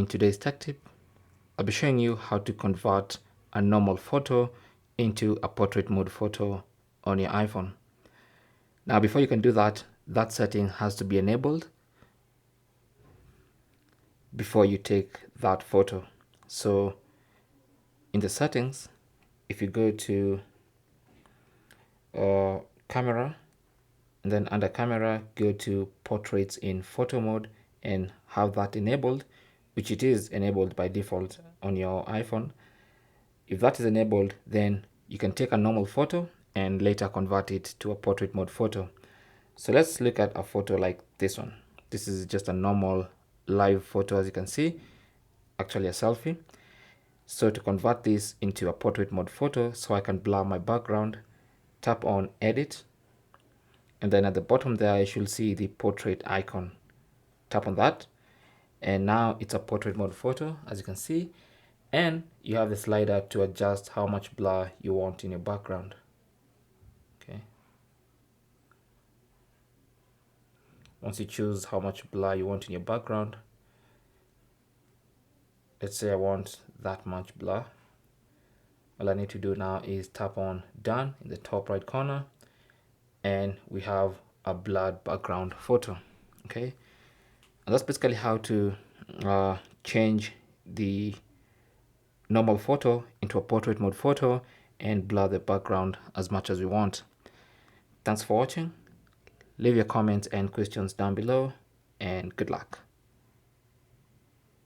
today's tech tip, I'll be showing you how to convert a normal photo into a portrait mode photo on your iPhone. Now, before you can do that, that setting has to be enabled before you take that photo. So in the settings, if you go to camera, and then under camera, go to portraits in photo mode and have that enabled, which it is enabled by default on your iPhone. If that is enabled, then you can take a normal photo and later convert it to a portrait mode photo. So let's look at a photo like this one. This is just a normal live photo, as you can see, actually a selfie. So to convert this into a portrait mode photo, so I can blur my background, tap on edit, and then at the bottom there you should see the portrait icon. Tap on that, and now it's a portrait mode photo, as you can see, and you have the slider to adjust how much blur you want in your background. Okay, once you choose how much blur you want in your background, let's say I want that much blur, all I need to do now is tap on done in the top right corner, and we have a blurred background photo. Okay, and that's basically how to change the normal photo into a portrait mode photo and blur the background as much as we want. Thanks for watching. Leave your comments and questions down below, and good luck.